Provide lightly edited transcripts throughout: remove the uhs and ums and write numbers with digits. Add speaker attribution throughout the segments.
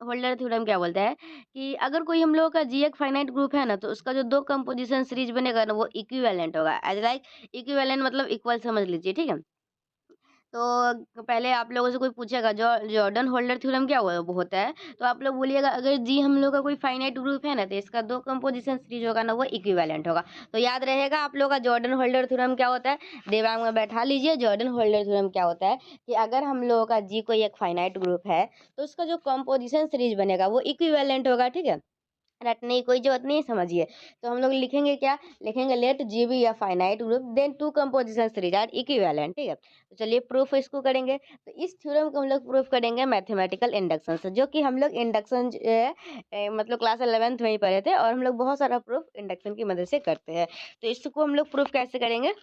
Speaker 1: Holder theorem क्या बोलता है कि अगर कोई हम लोगों का जी एक फाइनाइट ग्रुप है ना, तो उसका जो 2 कंपोज़िशन सीरीज़ बनेगा ना, वो इक्विवेलेंट होगा। एज़ लाइक इक्विवेलेंट मतलब इक्वल समझ लीजिए, ठीक है? तो पहले आप लोगों से कोई पूछेगा जॉर्डन होल्डर थ्योरम क्या वो होता है? तो आप लोग बोलिएगा अगर जी हम लोग का कोई फाइनाइट ग्रुप है ना, तो इसका 2 कंपोज़िशन सीरीज़ होगा ना, वो इक्विवेलेंट होगा। तो याद रहेगा आप लोग का जॉर्डन होल्डर थ्योरम क्या होता है? दिमाग में बैठा लीजिए जॉर्डन होल्डर थ्योरम क्या होता है कि अगर हम लोगों का जी कोई एक फाइनाइट ग्रुप है, तो उसका जो कंपोज़िशन सीरीज़ बनेगा वो इक्विवेलेंट होगा, ठीक है? रटने की कोई ज़रूरत नहीं है, समझिए। तो हम लोग लिखेंगे क्या? लिखेंगे let G be a finite group then 2 composition series are equivalent, ठीक है? तो चलिए प्रूफ़ इसको करेंगे। तो इस थ्योरम को हम लोग प्रूफ़ करेंगे मैथमेटिकल इंडक्शन से, जो कि हम लोग इंडक्शन मतलब क्लास 11th में ही पढ़े थे और हम लोग बहुत सारा प्रूफ़ इंडक्शन की मदद से करते हैं। तो इसको हम लोग प्रूफ़ कैसे करेंगे?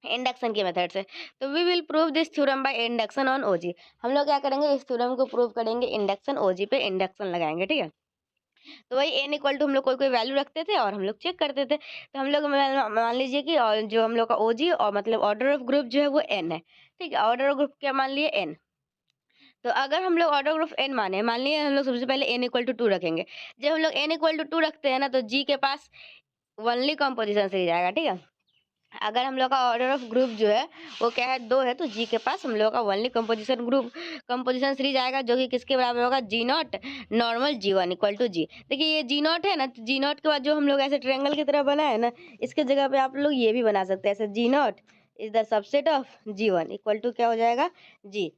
Speaker 1: इंडक्शन की मेथड से। तो we will prove this theorem by induction on O G. हम लोग क्या करेंगे? इस थ्योरम को प्रूव करेंगे इंडक्शन ओजी पे इंडक्शन लगाएँगे, ठीक है? तो वही n इक्वल टू हम लोग कोई-कोई वैल्यू रखते थे और हम लोग चेक करते थे। तो हम लोग मान लीजिए कि जो हम लोग का ओजी और मतलब ऑर्डर ऑफ ग्रुप जो है वो n है, ठीक है? ऑर्डर ऑफ ग्रुप क्या मान लिए n। तो अगर हम लोग ऑर्डर ऑफ n माने, मान लिए हम लोग सबसे पहले n इक्वल टू 2 रखेंगे। जब हम लोग n इक्वल टू 2 रखते हैं ना, तो g के पास ओनली कंपोज़िशन सीरीज़ आएगा, ठीक है? अगर हम लोग का ऑर्डर ऑफ ग्रुप जो है वो क्या है 2 है, तो जी के पास हम लोग का ओनली कंपोजिशन सीरीज आएगा, जो कि किसके बराबर होगा? G not normal G one equal to G. देखिए ये जी नॉट है ना, तो जी नॉट के बाद जो हम लोग ऐसे ट्रायंगल की तरह बना है ना, इसके जगह पे आप लोग ये भी बना सकते हैं ऐसे G not is the subset of G one equal to क्या हो जाएगा? जी।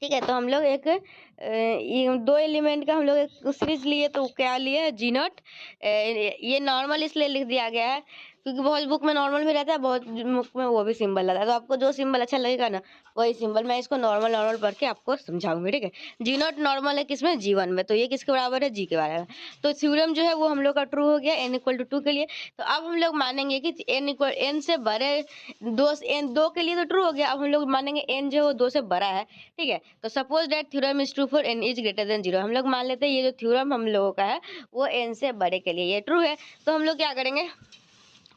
Speaker 1: ठीक है, तो हम लोग एक ये 2 एलिमेंट का हम लोग एक सीरीज लिए, तो क्या लिए? जी नॉट। ये नॉर्मल इसलिए लिख दिया गया है क्योंकि बहुत बुक में नॉर्मल भी रहता है, बहुत बुक में वो भी सिंबल रहता है। तो आपको जो सिंबल अच्छा लगेगा ना, वही सिंबल मैं इसको नॉर्मल नॉर्मल पढ़ के आपको समझाऊंगी, ठीक है? जी नॉट नॉर्मल है किसमें? जी वन में, तो ये किसके बराबर है? जी के बराबर है। तो थ्योरम जो है वो हम लोग का ट्रू हो गया n इक्वल टू 2 के लिए। तो अब हम लोग मानेंगे कि n से बड़े n 2 के लिए तो ट्रू हो गया। अब हम लोग मानेंगे n जो है वो 2 से बड़ा है, ठीक है? तो suppose that theorem is true for n is greater then 0। हम लोग मान लेते हैं ये जो थ्योरम हम लोगों का है वो n से बड़े के लिए ये ट्रू है। तो हम लोग क्या करेंगे?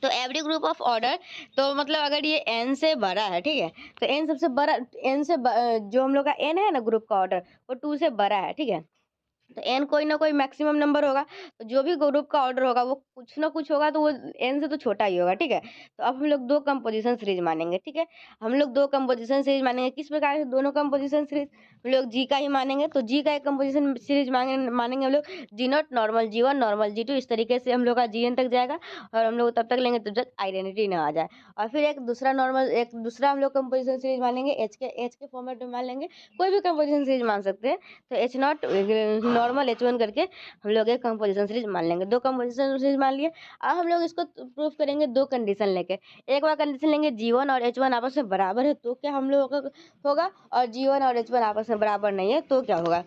Speaker 1: तो एवरी ग्रुप ऑफ ऑर्डर, तो मतलब अगर ये n से बड़ा है, ठीक है? तो n सबसे बड़ा, जो हम लोग का n है ना ग्रुप का ऑर्डर, वो 2 से बड़ा है, ठीक है? तो n कोई ना कोई मैक्सिमम नंबर होगा, तो जो भी ग्रुप का ऑर्डर होगा वो कुछ ना कुछ होगा, तो वो n से तो छोटा ही होगा, ठीक है? तो अब हम लोग 2 कंपोजिशन सीरीज मानेंगे, ठीक है? हम लोग 2 कंपोजिशन सीरीज मानेंगे, किस प्रकार से दोनों कंपोजिशन सीरीज? हम लोग जी का ही मानेंगे, तो जी का एक कंपोजिशन सीरीज मानेंगे हम लोग G not normal G one normal G two, इस तरीके से हम लोग का जी एन तक जाएगा और हम लोग तब तक लेंगे जब तक आइडेंटिटी ना आ जाए। और फिर एक दूसरा हम लोग कंपोजिशन सीरीज मानेंगे एच के फॉर्मेट में मान लेंगे, कोई भी कंपोजिशन सीरीज मान सकते हैं। तो H not normal H one करके हम लोग एक कंपोजिशन सीरीज मान लेंगे। 2 कंपोजिशन सीरीज मान लिए। अब हम लोग इसको प्रूफ करेंगे 2 कंडीशन लेके। एक बार कंडीशन लेंगे जी वन और एच वन आपस में बराबर है तो क्या हम लोगों का होगा, और जी वन और एच वन आपस में बराबर नहीं है तो क्या होगा?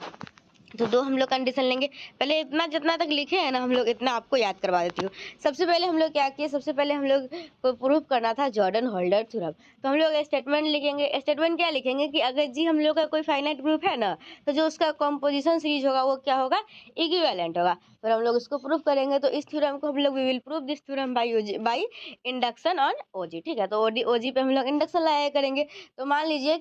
Speaker 1: तो 2 हम लोग कंडीशन लेंगे। पहले इतना जितना तक लिखे हैं ना हम लोग, इतना आपको याद करवा देती हूँ। सबसे पहले हम लोग क्या किए? सबसे पहले हम लोग को प्रूफ करना था जॉर्डन होल्डर थ्योरम। तो हम लोग स्टेटमेंट लिखेंगे। स्टेटमेंट क्या लिखेंगे कि अगर जी हम लोग का कोई फाइनाइट ग्रुप है ना, तो जो उसका कंपोजिशन सीरीज होगा वो क्या होगा? इक्विवेलेंट होगा। फिर हम लोग इसको प्रूफ करेंगे। तो इस थ्योरम को हम लोग we will prove this theorem by induction on O G, ठीक है? तो ओजी पे हम लोग इंडक्शन लगाया करेंगे। तो मान लीजिए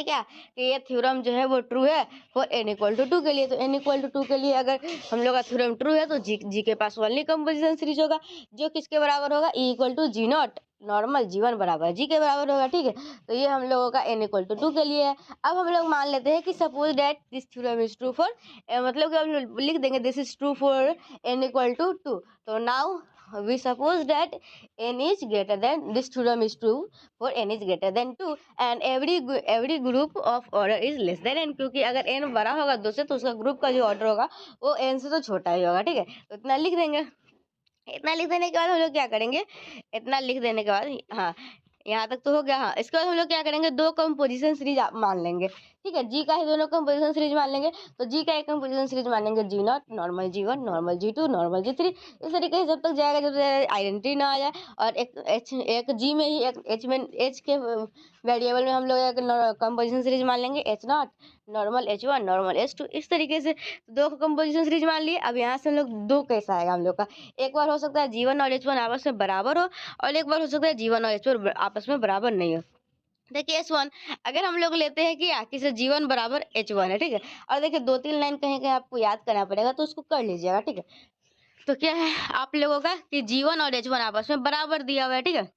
Speaker 1: क्या कि ये थ्योरम जो है वो ट्रू है फॉर n इक्वल टू 2 के लिए। तो n इक्वल टू 2 के लिए अगर हम लोग का थ्योरम ट्रू है, तो जी के पास ओनली कंपोजिशन सीरीज होगा, जो किसके बराबर होगा? e equal to G not normal G one बराबर जी के बराबर होगा, ठीक है? तो ये हम लोगों का n इक्वल टू 2 के लिए है। अब हम लोग मान लेते हैं कि suppose that this theorem is true for, मतलब कि हम लोग लिख देंगे this is true for n equal to 2। तो now we suppose that n is greater than, this theorem is true for n is greater than 2 and every group of order is less than n। क्योंकि अगर n बड़ा होगा 2 से, तो उसका group का जो ऑर्डर होगा वो n से तो छोटा ही होगा, ठीक है? तो इतना लिख देंगे। इतना लिख देने के बाद हम लोग क्या करेंगे? इतना लिख देने के बाद, हाँ, यहाँ तक तो हो गया। हाँ, इसके बाद हम लोग क्या करेंगे? 2 कंपोजिशन सीरीज मान लेंगे, ठीक है? जी का ही दोनों कंपोजिशन सीरीज मान लेंगे। तो जी का एक कंपोजिशन सीरीज मानेंगे G not normal G one normal G two normal G three, इस तरीके से जब तक जाएगा जब तक आइडेंटिटी ना आ जाए। और एक जी में ही एक एच के वेरिएबल में हम लोग एक कंपोजिशन सीरीज मान लेंगे H not normal H one normal H two, इस तरीके से 2 कंपोजिशन सीरीज मान लिए। अब यहाँ से हम लोग 2 कैसा आएगा हम लोग का? एक बार हो सकता है जी वन और एच वन आपस में बराबर हो, और एक बार हो सकता है जी वन और एच वन आपस में बराबर नहीं हो। देखिए S1 अगर हम लोग लेते हैं कि किसी G1 बराबर H1 है, ठीक है? और देखिए 2-3 लाइन कहीं-कहीं आपको याद करना पड़ेगा तो उसको कर लीजिएगा, ठीक है? तो क्या है आप लोगों का कि G1 और H1 आपस में बराबर दिया हुआ है, ठीक है?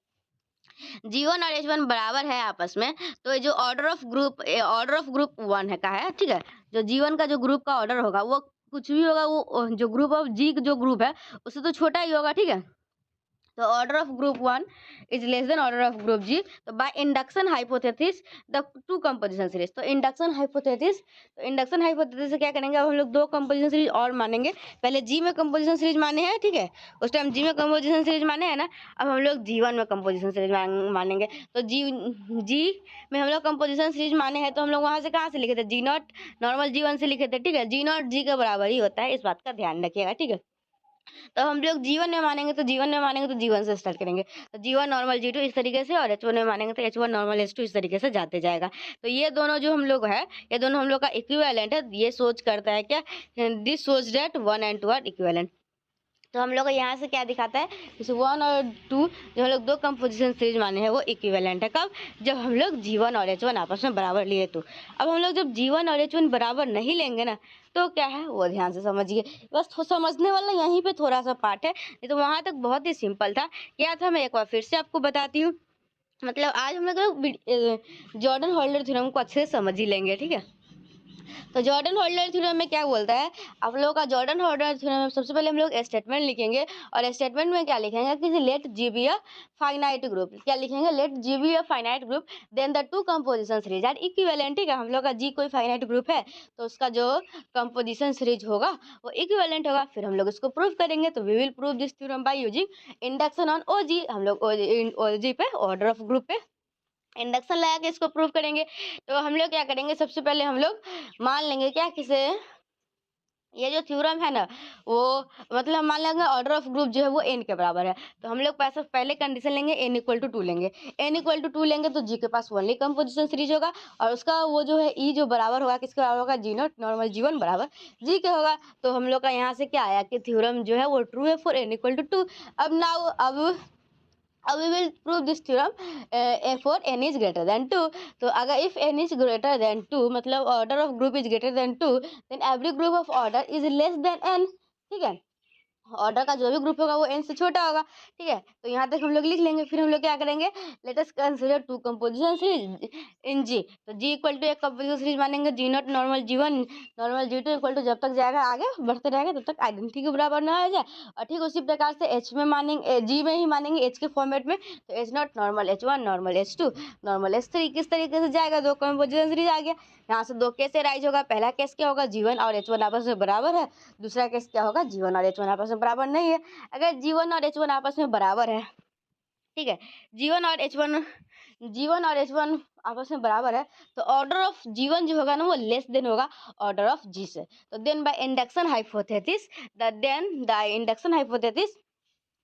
Speaker 1: G1 और H1 बराबर है आपस में, तो ये जो ऑर्डर ऑफ ग्रुप 1 है का है, ठीक है? जो G1 का जो ग्रुप का ऑर्डर होगा वो कुछ भी होगा वो जो ग्रुप ऑफ G जो ग्रुप है उससे तो छोटा ही होगा, ठीक है? तो order of group 1 is less than order of group G। तो bye induction hypothesis the two composition series, तो इंडक्शन हाइपोथेसिस से क्या करेंगे, अब हम लोग दो कंपोजिशन सीरीज और मानेंगे। पहले G में कंपोजिशन सीरीज माने हैं, ठीक है? उस टाइम G में कंपोजिशन सीरीज माने हैं ना, अब हम लोग G1 में कंपोजिशन सीरीज मानेंगे। तो G में हम लोग कंपोजिशन सीरीज माने हैं तो हम लोग वहां से कहाँ से लिखे थे, G नॉट नॉर्मल G1 से लिखे थे, ठीक है? G नॉट G के बराबर ही होता है, इस बात का ध्यान रखिएगा, ठीक है? तो हम लोग जीवन में मानेंगे तो जीवन से स्टार्ट करेंगे। तो जीवन नॉर्मल G2 इस तरीके से, और H1 में मानेंगे तो H1 नॉर्मल H2 इस तरीके से जाते जाएगा। तो ये दोनों जो हम लोग है, ये दोनों हम लोग का इक्विवेलेंट है। ये सोच करता है क्या, दिस सोच दैट 1 एंड 2 आर इक्विवेलेंट। तो हम लोग को यहाँ से क्या दिखाता है, जैसे 1 और 2 जो हम लोग दो कंपोजिशन सीरीज माने हैं वो इक्विवेलेंट है। कब, जब हम लोग G1 और H1 आपस में बराबर लिए तो। अब हम लोग जब G1 और H1 बराबर नहीं लेंगे ना, तो क्या है वो ध्यान से समझिए। बस समझने वाला यहीं पे थोड़ा सा पार्ट है, नहीं तो वहां तक बहुत ही सिंपल था। क्या था मैं एक बार फिर से आपको बताती हूँ। मतलब आज हम लोग जॉर्डन होल्डर थ्योरम को अच्छे से समझ ही लेंगे, ठीक है? तो जॉर्डन होल्डर थ्योरम में क्या बोलता है, आप लोगों का जॉर्डन होल्डर थ्योरम में सबसे पहले हम लोग स्टेटमेंट लिखेंगे, और स्टेटमेंट में क्या लिखेंगे कि let G be a finite group. क्या लिखेंगे, let G be a finite group, then the two composition series are equivalent. ठीक है, हम लोग का G कोई फाइनाइट ग्रुप है तो उसका जो कंपोजिशन सीरीज होगा वो इक्विवेलेंट होगा। फिर हम लोग इसको प्रूव करेंगे, तो we will prove this theorem by using induction on OG। हम लोग OG पे, ऑर्डर ऑफ ग्रुप पे इंडक्शन लगा के इसको प्रूव करेंगे। तो हम लोग क्या करेंगे, सबसे पहले हम लोग मान लेंगे क्या, किसे, ये जो थ्योरम है ना वो, मतलब मान लेंगे ऑर्डर ऑफ ग्रुप जो है वो n के बराबर है। तो हम लोग पैसा पहले कंडीशन लेंगे n इक्वल टू 2 लेंगे। n इक्वल टू 2 लेंगे तो G के पास ओनली कंपोजिशन सीरीज होगा, और उसका वो जो है E जो बराबर होगा किसके बराबर होगा, G नॉट नॉर्मल G1 बराबर G के होगा। तो हम लोग का यहाँ से क्या आया कि थ्योरम जो है वो ट्रू है फॉर n इक्वल टू 2। अब we will prove this theorem for n is greater than 2। तो अगर if n is greater than 2 मतलब order of group is greater than 2, then every group of order is less than n। ठीक है, order का जो भी group होगा वो n से छोटा होगा। ठीक है, तो यहाँ तक हम लोग लिख लेंगे। फिर हम लोग क्या करेंगे, let us consider two composition series in G। तो G इक्वल टू एक कंपोजिशन सीरीज मानेंगे, G not normal G1 normal G2 equal to, जब तक जाएगा आगे बढ़ते रहेगा तब तक आइडेंटिटी के बराबर ना आ जाए। और ठीक उसी प्रकार से H में मानेंगे, G में ही मानेंगे H के फॉर्मेट में, तो H not normal H1 normal H2 normal H3 किस तरीके से जाएगा, दो कंपोजिशन सीरीज आ गया। यहाँ से दो केस राइज होगा। पहला केस क्या होगा, G1 और H1 आपस में बराबर है। दूसरा केस क्या होगा, G1 और H1 आपस में बराबर नहीं है। अगर G1 और H1 आपस में बराबर है, ठीक है, G1 और H1 आपस में बराबर है, तो ऑर्डर ऑफ G1 जो होगा ना वो लेस देन होगा ऑर्डर ऑफ G से। तो then by induction hypothesis the induction hypothesis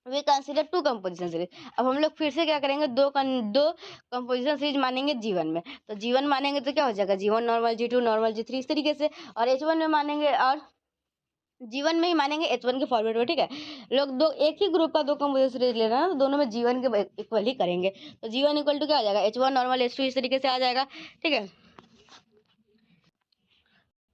Speaker 1: we consider two composition series. अब हम लोग फिर से क्या करेंगे, दो कंपोजिशन सीरीज मानेंगे G1 में। तो G1 मानेंगे तो क्या हो जाएगा, G1 normal G2 normal G3 इस तरीके से, और H1 में मानेंगे, और G1 में ही मानेंगे H1 के फॉर्मेट में। ठीक है, लोग दो एक ही ग्रुप का दो कंपोजिशन सीरीज ले रहे हैं तो दोनों में G1 के इक्वल ही करेंगे। तो G1 इक्वल टू क्या हो जाएगा, H1 नॉर्मल H2 इस तरीके से आ जाएगा। ठीक है,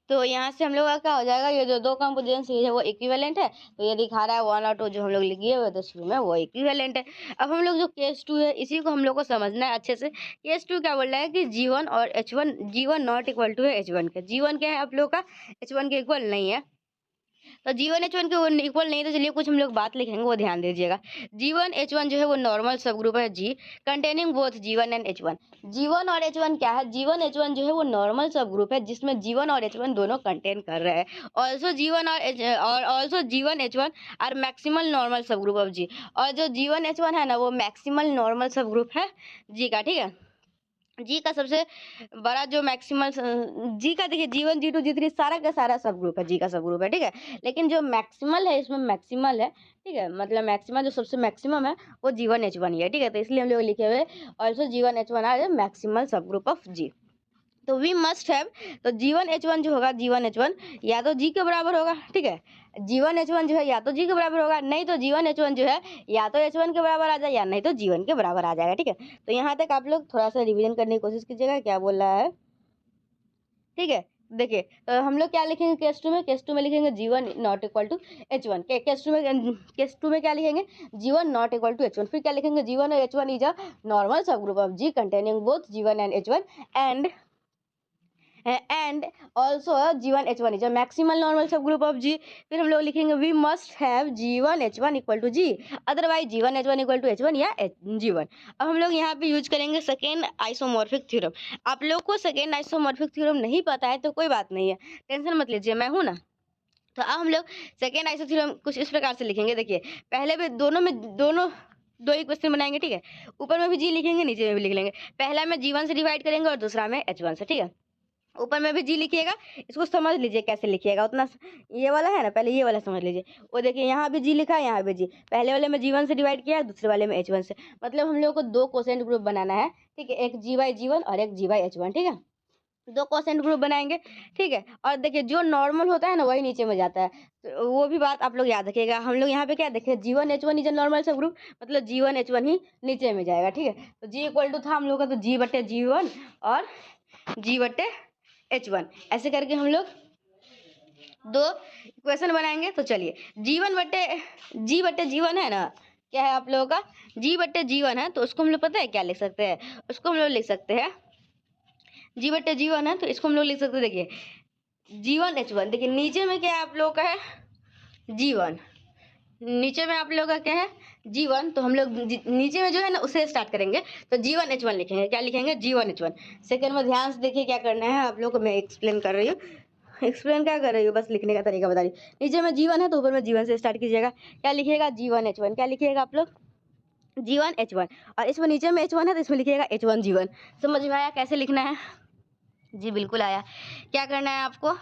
Speaker 1: तो यहाँ से हम लोग का क्या हो जाएगा, ये जो दो कंपोजिशन सीरीज है वो इक्विवेलेंट है। तो ये दिखा रहा है 1 और 2 जो हम लोग लिखे हुए थे शुरू में वो इक्विवेलेंट है। अब हम लोग जो केस 2 है इसी को हम लोग को समझना है अच्छे से। केस 2 क्या बोल रहा है कि G1 और H1, G1 not equal to है H1 के। G1 क्या है आप लोग का, H1 के इक्वल नहीं है। तो G1 H1 के इक्वल नहीं, तो चलिए कुछ हम लोग बात लिखेंगे वो ध्यान दीजिएगा। G1 H1 जो है वो नॉर्मल सब ग्रुप है G containing both G1 and H1। G1 और H1 क्या है, G1 H1 जो है वो नॉर्मल सब ग्रुप है जिसमें G1 और H1 दोनों कंटेन कर रहे हैं। Also G1 H1 are maximal normal subgroup of G। और जो G1 H1 है ना वो मैक्सिमल नॉर्मल सब ग्रुप है G का। ठीक है, जी का सबसे बड़ा जो मैक्सिमल जी का, देखिए G1 G2 G3 सारा का सारा सब ग्रुप है, जी का सब ग्रुप है। ठीक है, लेकिन जो मैक्सिमल है इसमें मैक्सिमल है, ठीक है, मतलब मैक्सिमम जो सबसे मैक्सिमम है वो G1 H1 ही है। ठीक है, तो इसलिए हम लोग लिखे हुए also G1 H1 are maximal subgroup of G. तो वी मस्ट हैव, तो G1H1 जो होगा, G1H1 या तो G के बराबर होगा, ठीक है। G1H1 जो है या तो G के बराबर होगा, नहीं तो G1H1 जो है या तो H1 के बराबर आ जाए या नहीं तो G1 के बराबर आ जाएगा, ठीक है। तो यहाँ तक आप लोग थोड़ा सा रिवीजन करने की कोशिश कीजिएगा क्या बोल रहा है, ठीक है। देखिए तो हम लोग क्या लिखेंगे केस टू में, केस टू में लिखेंगे G1 not equal to H1, case two में क्या लिखेंगे, G1 not equal to H1, फिर क्या लिखेंगे, G1 और H1 is a normal subgroup of G containing both G1 and H1 and also G1H1 is a maximal normal subgroup of G। फिर हम लोग लिखेंगे we must have G1H1 equal to G, otherwise G1H1 equal to H1 या G1। अब हम लोग यहाँ पे यूज करेंगे सेकेंड आइसोमॉर्फिक थ्योरम। आप लोग को सेकेंड आइसोमॉर्फिक थ्योरम नहीं पता है तो कोई बात नहीं है, टेंशन मत लीजिए, मैं हूँ ना। तो अब हम लोग सेकेंड आइसो थ्योरम कुछ इस प्रकार से लिखेंगे। देखिए पहले में दोनों दो इक्वेशन बनाएंगे, ठीक है। ऊपर में भी G लिखेंगे, नीचे में भी लिख लेंगे। पहला में G1 से डिवाइड करेंगे और दूसरा में H1 से, ठीक है। ऊपर में भी G लिखिएगा, इसको समझ लीजिए कैसे लिखिएगा, उतना ये वाला है ना, पहले ये वाला समझ लीजिए। वो देखिए यहाँ भी G लिखा है, यहाँ भी G, पहले वाले में G1 से डिवाइड किया, दूसरे वाले में H1 से। मतलब हम लोग को दो कोसेंट ग्रुप बनाना है, ठीक है, एक G/G1 और एक G/H1, ठीक है। दो कोसेंट ग्रुप बनाएंगे, ठीक है। और देखिए जो नॉर्मल होता है ना वही नीचे में जाता है, तो वो भी बात आप लोग याद रखिएगा। हम लोग यहाँ पे क्या देखें, G1H1 इज अ नॉर्मल सब ग्रुप, मतलब G1H1 ही नीचे में जाएगा, ठीक है। तो G इक्वल टू था हम लोग का तो G/G1 और G/H1, ऐसे करके हम लोग दो इक्वेशन बनाएंगे। तो चलिए G/G1 है ना, क्या है आप लोगों का G/G1 है, तो उसको हम लोग पता है क्या लिख सकते हैं, उसको हम लोग लिख सकते हैं G/G1 है तो इसको हम लोग लिख सकते हैं। देखिए G1H1, देखिए नीचे में क्या है आप लोगों का है G1, नीचे में आप लोगों का क्या है G1, तो हम लोग नीचे में जो है ना उसे स्टार्ट करेंगे, तो G1H1 लिखेंगे। क्या लिखेंगे, G1H1। सेकंड में ध्यान से देखिए क्या करना है आप लोग को, मैं एक्सप्लेन कर रही हूँ, एक्सप्लेन क्या कर रही हूँ, बस लिखने का तरीका बता रही हूँ। नीचे में G1 है तो ऊपर में G1 से स्टार्ट कीजिएगा। क्या लिखिएगा, G1H1, क्या लिखिएगा आप लोग G1H1, और इसमें नीचे में H1 है तो इसमें लिखिएगा H1 G1। समझ में आया कैसे लिखना है, जी बिल्कुल आया। क्या करना है आपको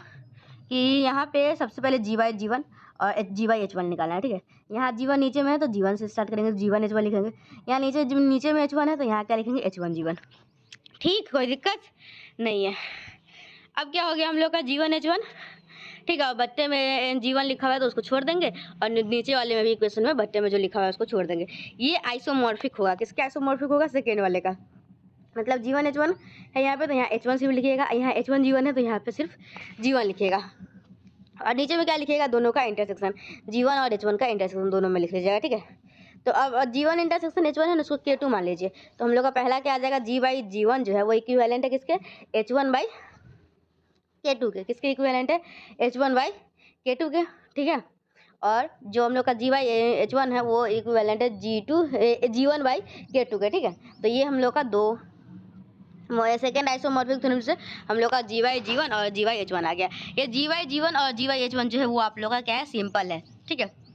Speaker 1: कि यहाँ पे सबसे पहले G/G1 और G/H1 निकालना है, ठीक है। यहाँ G1 नीचे में है तो G1 से स्टार्ट करेंगे, G1H1 लिखेंगे। यहाँ नीचे में H1 है तो यहाँ क्या लिखेंगे, H1 G1, ठीक, कोई दिक्कत नहीं है। अब क्या हो गया हम लोग का G1H1, ठीक है। बट्टे में G1 लिखा हुआ है तो उसको छोड़ देंगे, और नीचे वाले में भी इक्वेशन में बट्टे में जो लिखा हुआ है उसको छोड़ देंगे। ये आइसोमॉर्फिक होगा, किसका आइसोमॉर्फिक होगा, सेकेंड वाले का। मतलब G1H1 है यहाँ पे तो यहाँ H1 सिर्फ लिखिएगा, यहाँ H1 G1 है तो यहाँ पे सिर्फ G1 लिखिएगा, और नीचे में क्या लिखिएगा, दोनों का इंटरसेक्शन, G1 और H1 का इंटरसेक्शन दोनों में लिख लीजिएगा, ठीक है। तो अब G1 इंटरसेक्शन H1 है ना, उसको K2 मान लीजिए। तो हम लोग का पहला क्या आ जाएगा, G/G1 जो है वो इक्विवेलेंट है किसके, H1/K2 के। किसके इक्विवेलेंट है, H1/K2 के, ठीक है। और जो हम लोग का G/H1 है वो इक्विवेलेंट है G1/K2 के, ठीक है। तो ये हम लोग का दो सेकेंड आइसोमॉर्फिक थ्योरम से हम लोग का G/G1 और G/H1 आ गया। ये G/G1 और G/H1 जो है वो आप लोग का क्या है, सिंपल है, ठीक है।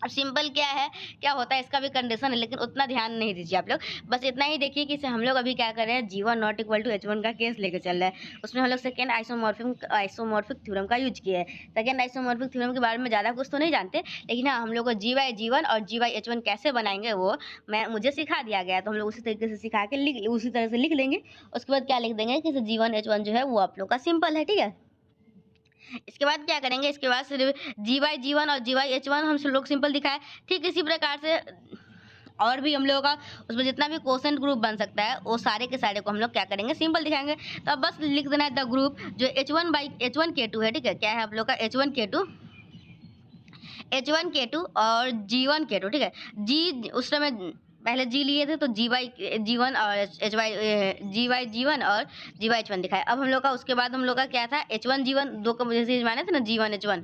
Speaker 1: अब सिंपल क्या है, क्या होता है इसका भी कंडीशन है, लेकिन उतना ध्यान नहीं दीजिए आप लोग, बस इतना ही देखिए कि हम लोग अभी क्या कर रहे हैं, G1 not equal to H1 का केस लेके चल रहा है। उसमें हम लोग सेकेंड आइसोमॉर्फिक थ्योरम का यूज किया है। सेकेंड आइसोमॉर्फिक थ्योरम के बारे में ज़्यादा कुछ तो नहीं जानते, लेकिन हाँ हम लोग को G/G1 और G/H1 कैसे बनाएंगे वो मुझे सिखा दिया गया, तो हम लोग उसी तरीके से सिखा के उसी तरह से लिख लेंगे। उसके बाद क्या लिख देंगे कि G1H1 जो है वो आप लोग का सिंपल है, ठीक है। इसके बाद क्या करेंगे, इसके बाद सिर्फ G/G1 और G/H1 हम लोग सिंपल दिखाए, ठीक इसी प्रकार से और भी हम लोगों का उसमें जितना भी कोसेंट ग्रुप बन सकता है वो सारे के सारे को हम लोग क्या करेंगे, सिंपल दिखाएंगे। तो अब बस लिख देना है द ग्रुप जो H1/H1K2 है, ठीक है। क्या है आप लोग का H1K2 और G1K2, ठीक है। G उस समय पहले G लिए थे तो G/G1 और G/G1 और G/H1 दिखाए। अब हम लोग का उसके बाद हम लोग का क्या था, H1 G1 दो का जैसे माने थे ना, G1 H1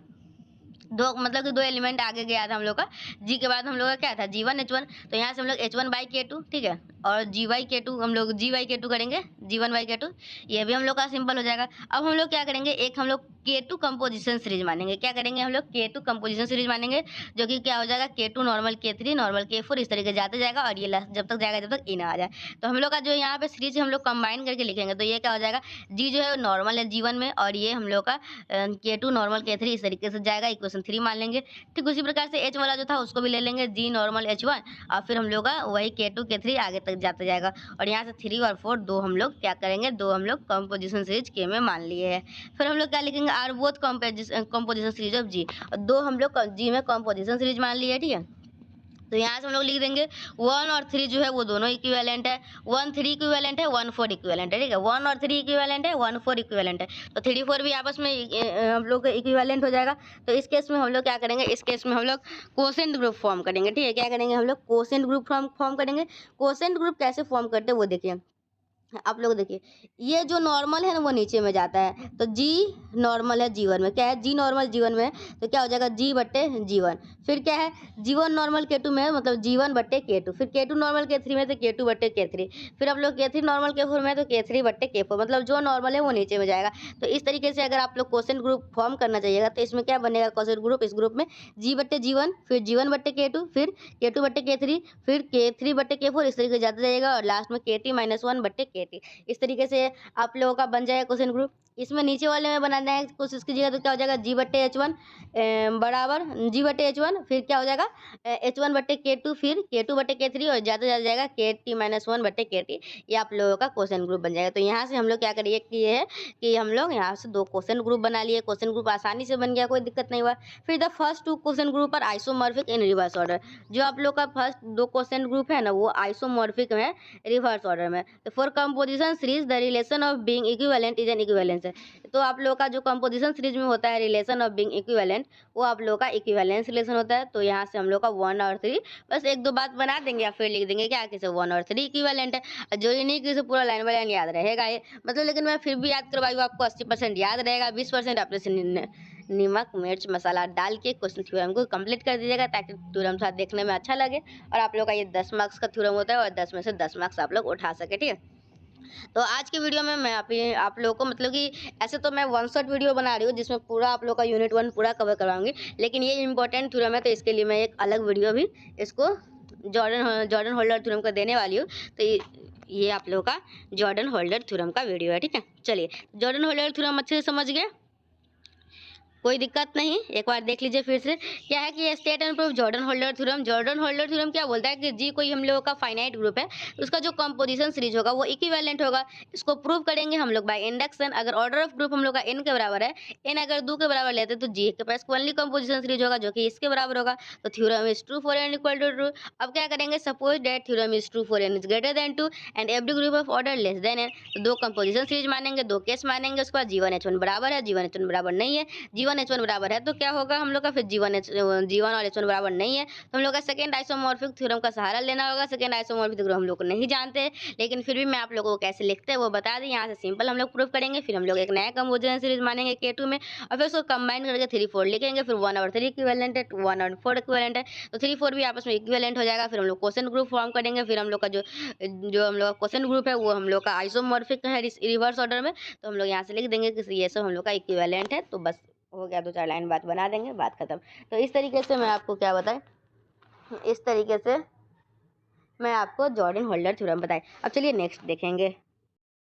Speaker 1: दो, मतलब कि दो एलिमेंट आगे गया था हम लोग का। G के बाद हम लोग का क्या था, G1 H1, तो यहाँ से हम लोग H1/K2, ठीक है, और G/K2 हम लोग G/K2 करेंगे, G1/K2, ये भी हम लोग का सिंपल हो जाएगा। अब हम लोग क्या करेंगे, एक हम लोग K2 कंपोजिशन सीरीज मानेंगे। क्या करेंगे हम लोग, K2 कंपोजिशन सीरीज मानेंगे, जो कि क्या हो जाएगा, K2 normal K3 normal K4 इस तरीके जाते जाएगा, और ये जब तक जाएगा जब तक ई ना आ जाए। तो हम लोग का जो यहाँ पे सीरीज हम लोग कंबाइन करके लिखेंगे, तो ये क्या हो जाएगा, G जो है नॉर्मल है G1 में, और ये हम लोग का K2 नॉर्मल K3 इस तरीके से जाएगा, इक्वेशन 3 मान लेंगे। ठीक उसी प्रकार से H वाला जो था उसको भी ले लेंगे, G नॉर्मल H1, और फिर हम लोग का वही K2 K3 आगे तक तक जाता जाएगा। और यहाँ से 3 और 4 दो हम लोग क्या करेंगे, दो हम लोग कंपोजिशन सीरीज के में मान लिए हैं। फिर हम लोग क्या लिखेंगे, are both composition series of G, और दो हम लोग जी में कंपोजिशन सीरीज मान लिए, ठीक है। तो यहाँ से हम लोग लिख देंगे 1 और 3 जो है वो दोनों इक्विवेलेंट है, 1 3 इक्विवेलेंट है, 1 4 इक्विवेलेंट है, ठीक है। 1 और 3 इक्विवेलेंट है, 1 4 इक्विवेलेंट है, तो 3 4 भी आपस में हम लोग इक्विवेलेंट हो जाएगा। तो इस केस में हम लोग क्या करेंगे, इस केस में हम लोग कोसेंट ग्रुप फॉर्म करेंगे, ठीक है। क्या करेंगे, हम लोग कोसेंट ग्रुप फॉर्म करेंगे। कोसेंट ग्रुप कैसे फॉर्म करते हैं वो देखिए, आप लोग देखिए, ये जो नॉर्मल है ना वो नीचे में जाता है, तो जी नॉर्मल है जीवन में, क्या है, जी नॉर्मल जीवन में है, तो क्या हो जाएगा, जी बट्टे जीवन। फिर क्या है, जीवन नॉर्मल के टू में है, मतलब जीवन बट्टे के टू। फिर के टू नॉर्मल के थ्री में, तो के टू बट्टे के थ्री। फिर आप लोग के थ्री नॉर्मल के फोर में है, तो के थ्री बट्टे के फोर, मतलब जो नॉर्मल है वो नीचे में जाएगा। तो इस तरीके से अगर आप लोग क्वेश्चन ग्रुप फॉर्म करना चाहिएगा, तो इसमें क्या बनेगा क्वेश्चन ग्रुप, इस ग्रुप में जी बट्टे जीवन, फिर जीवन बट्टे के टू, फिर के टू बट्टे के थ्री, फिर के थ्री बट्टे के फोर, इस तरीके से जाता जाएगा, और लास्ट में के टी माइनस वन बट्टे के टी। इस तरीके से आप लोगों का बन जाएगा क्वेश्चन ग्रुप। इसमें नीचे वाले में बनाना है कोशिश कीजिएगा, तो क्या हो जाएगा, जी बट्टे एच वन बराबर जी बट्टे एच वन, फिर क्या हो जाएगा एच वन बट्टे के टू, फिर के टू बट्टे के थ्री, और ज़्यादा ज़्यादा जाएगा के टी माइनस वन बट्टे के टी। ये आप लोगों का क्वेश्चन ग्रुप बन जाएगा। तो यहाँ से हम लोग क्या करिए कि ये है कि हम लोग यहाँ से दो क्वेश्चन ग्रुप बना लिए, क्वेश्चन ग्रुप आसानी से बन गया, कोई दिक्कत नहीं हुआ। फिर the first two quotient group are isomorphic in reverse order. जो आप लोग का फर्स्ट दो क्वेश्चन ग्रुप है ना वो आइसोमॉर्फिक है रिवर्स ऑर्डर में। तो for composition series the relation of being equivalent is an equivalence है। तो आप लोग का जो कंपोजिशन सीरीज में होता है रिलेशन ऑफ बीइंग इक्विवेलेंट, वो आप लोग का इक्विवेलेंस रिलेशन होता है। तो यहाँ से हम लोग का 1 और 3 बस एक दो बात बना देंगे या फिर लिख देंगे क्या, किसे 1 और 3 इक्विवेलेंट है। जो ये नहीं किसे पूरा लाइन बाय लाइन याद रहेगा ये, मतलब, लेकिन मैं फिर भी याद करवाई, आपको 80% याद रहेगा, 20% अपने से नमक मिर्च मसाला डाल के क्वेश्चन थ्योरम को कंप्लीट कर दीजिएगा, ताकि थ्योरम साथ देखने में अच्छा लगे और आप लोग का ये 10 मार्क्स का थ्योरम होता है और 10 में से 10 मार्क्स आप लोग उठा सके, ठीक है। तो आज की वीडियो में मैं आप लोगों को, मतलब कि ऐसे तो मैं वन शॉट वीडियो बना रही हूँ जिसमें पूरा आप लोग का यूनिट 1 पूरा कवर करवाऊंगी, लेकिन ये इंपॉर्टेंट थ्योरम है तो इसके लिए मैं एक अलग वीडियो भी इसको जॉर्डन होल्डर थ्योरम को देने वाली हूँ। तो ये आप लोगों का जॉर्डन होल्डर थ्योरम का वीडियो है, ठीक है। चलिए, जॉर्डन होल्डर थ्योरम अच्छे से समझ गए, कोई दिक्कत नहीं, एक बार देख लीजिए फिर से। क्या है कि state and proof Jordan holder theorem. Jordan holder theorem क्या बोलता है कि जी कोई हम लोगों का फाइनाइट ग्रुप है, उसका जो कंपोजिशन सीरीज होगा वो इक्विवेलेंट होगा। इसको प्रूव करेंगे हम लोग बाय इंडक्शन। अगर ऑर्डर ऑफ ग्रुप हम लोग का n के बराबर है, n अगर 2 के बराबर लेते हैं तो जी के पास ओनली कंपोजिशन सीरीज होगा जो कि इसके बराबर होगा। तो theorem is true for n equal to two. अब क्या करेंगे, suppose that theorem is true for n is greater than 2 and every group of order less than n। तो दो कंपोजिशन सीरीज मानेंगे, दो केस मानेंगे, उसके बाद जीवन h1 बराबर है, जीवन h1 बराबर नहीं है, जीवन h1 बराबर है, तो क्या होगा हम लोग का, फिर जीवन और h1 बराबर नहीं है, तो हम लोग का सेकंड आइसोमॉर्फिक थ्योरम का सहारा लेना होगा। सेकंड आइसोमॉर्फिक थ्योरम हम लोग को नहीं जानते हैं, लेकिन फिर भी मैं आप लोगों को कैसे लिखते हैं वो बता दें। यहाँ से सिंपल हम लोग प्रूफ करेंगे, फिर हम लोग एक नया कंपोजिशन सीरीज मानेंगे K2 में, और फिर उसको कंबाइन करके 3 4 लिखेंगे। फिर 1 और 3 इक्विवेलेंट है, 1 और 4 इक्विवेलेंट है, तो 3 4 भी आपस में इक्विवेलेंट हो जाएगा। फिर हम लोग क्वेश्चन ग्रुप फॉर्म करेंगे। फिर हम लोग का जो हम लोग का क्वेश्चन ग्रुप है वो हम लोग का आइसोमॉर्फिक है रिवर्स ऑर्डर में, तो हम लोग यहाँ से लिख देंगे कि ये सब हम लोग का इक्विवेलेंट है। तो बस हो गया, 2 4 लाइन बात बना देंगे, बात खत्म। तो इस तरीके से मैं आपको क्या बताएं, इस तरीके से मैं आपको जॉर्डन होल्डर थ्योरम बताएं। अब चलिए नेक्स्ट देखेंगे।